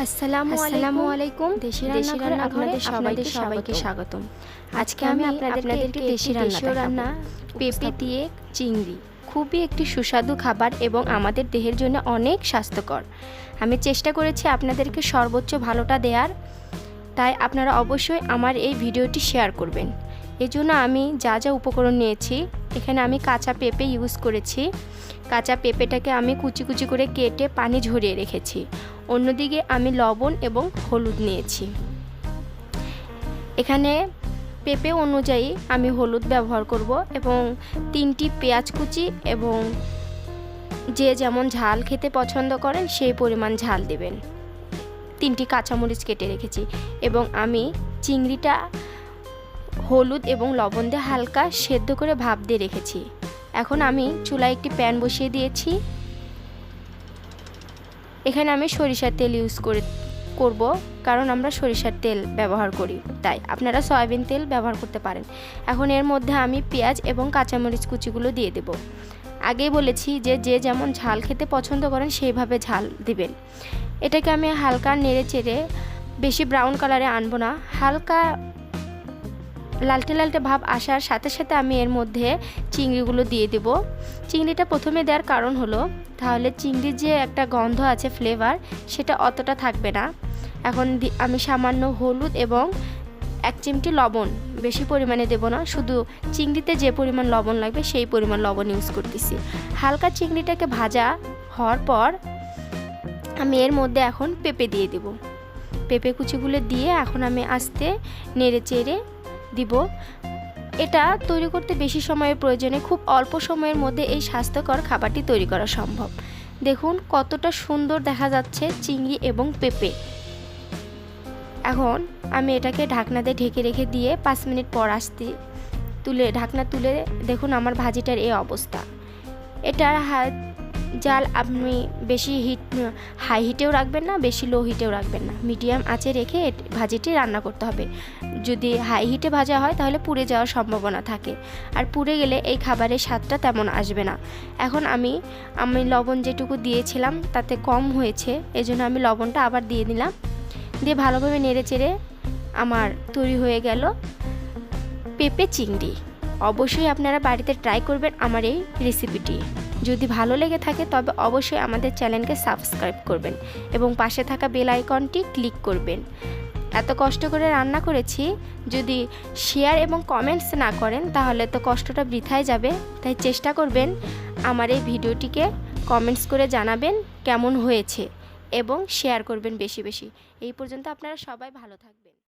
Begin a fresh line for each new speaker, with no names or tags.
আসসালামু আলাইকুম। দেশি রান্নাঘরে আপনাদের সবাইকে স্বাগতম। আজকে আমি আপনাদেরকে একটি দেশি রান্না পেঁপে দিয়ে চিংড়ি, খুবই একটি সুস্বাদু খাবার এবং আমাদের দেহের জন্য অনেক স্বাস্থ্যকর। আমি চেষ্টা করেছি আপনাদেরকে সর্বোচ্চ ভালোটা দেওয়ার, তাই আপনারা অবশ্যই আমার এই ভিডিওটি শেয়ার করবেন। এজন্য আমি যা যা উপকরণ নিয়েছি, এখানে আমি কাঁচা পেঁপে ইউজ করেছি। কাঁচা পেঁপেটাকে আমি কুচি কুচি করে কেটে পানি ঝরিয়ে রেখেছি। অন্যদিকে আমি লবণ এবং হলুদ নিয়েছি। এখানে পেঁপে অনুযায়ী আমি হলুদ ব্যবহার করব এবং 3টি পেঁয়াজ কুচি এবং যে যেমন ঝাল খেতে পছন্দ করেন সেই পরিমাণ ঝাল দেবেন। 3টি কাঁচামরিচ কেটে রেখেছি এবং আমি চিংড়িটা হলুদ এবং লবণ দিয়ে হালকা সেদ্ধ করে ভাপ দিয়ে রেখেছি। এখন আমি চুলায় একটি প্যান বসিয়ে দিয়েছি। এখানে আমি সরিষার তেল ইউজ করব, কারণ আমরা সরিষার তেল ব্যবহার করি, তাই আপনারা সয়াবিন তেল ব্যবহার করতে পারেন। এখন এর মধ্যে আমি পেঁয়াজ এবং কাঁচামরিচ কুচিগুলো দিয়ে দেব। আগেই বলেছি যে যে যেমন ঝাল খেতে পছন্দ করেন সেইভাবে ঝাল দিবেন। এটাকে আমি হালকা নেড়ে চেড়ে, বেশি ব্রাউন কালারে আনবো না, হালকা লালটে লালটে ভাব আসার সাথে সাথে আমি এর মধ্যে চিংড়িগুলো দিয়ে দেব। চিংড়িটা প্রথমে দেওয়ার কারণ হলো, তাহলে চিংড়ির যে একটা গন্ধ আছে, ফ্লেভার, সেটা অতটা থাকবে না। এখন আমি সামান্য হলুদ এবং 1 চিমটি লবণ, বেশি পরিমাণে দেব না, শুধু চিংড়িতে যে পরিমাণ লবণ লাগবে সেই পরিমাণ লবণ ইউজ করতেছি। হালকা চিংড়িটাকে ভাজা হওয়ার পর আমি এর মধ্যে এখন পেঁপে দিয়ে দেব। পেঁপে কুচিগুলো দিয়ে এখন আমি আস্তে নেড়ে চেড়ে দিব। এটা তৈরি করতে বেশি সময়ের প্রয়োজনে, খুব অল্প সময়ের মধ্যে এই স্বাস্থ্যকর খাবারটি তৈরি করা সম্ভব। দেখুন কতটা সুন্দর দেখা যাচ্ছে চিংড়ি এবং পেঁপে। এখন আমি এটাকে ঢাকনা দিয়ে ঢেকে রেখে দিয়ে 5 মিনিট পর আসতে ঢাকনা তুলে দেখুন আমার ভাজিটার এই অবস্থা। এটার জাল আপনি বেশি হাই হিটেও রাখবেন না, বেশি লো হিটেও রাখবেন না, মিডিয়াম আঁচে রেখে ভাজিটি রান্না করতে হবে। যদি হাই হিটে ভাজা হয় তাহলে পুড়ে যাওয়ার সম্ভাবনা থাকে, আর পুড়ে গেলে এই খাবারের স্বাদটা তেমন আসবে না। এখন আমি লবণ যেটুকু দিয়েছিলাম তাতে কম হয়েছে, এজন্য আমি লবণটা আবার দিয়ে দিলাম। দিয়ে ভালোভাবে নেড়ে চেড়ে আমার তৈরি হয়ে গেল পেঁপে চিংড়ি। অবশ্যই আপনারা বাড়িতে ট্রাই করবেন আমার এই রেসিপিটি। যদি ভালো লেগে থাকে তবে অবশ্যই আমাদের চ্যানেলকে সাবস্ক্রাইব করবেন এবং পাশে থাকা বেল আইকনটি ক্লিক করবেন। এত কষ্ট করে রান্না করেছি, যদি শেয়ার এবং কমেন্টস না করেন তাহলে তো কষ্টটা বৃথায় যাবে। তাই চেষ্টা করবেন আমার এই ভিডিওটিকে কমেন্টস করে জানাবেন কেমন হয়েছে এবং শেয়ার করবেন বেশি বেশি। এই পর্যন্ত আপনারা সবাই ভালো থাকবেন।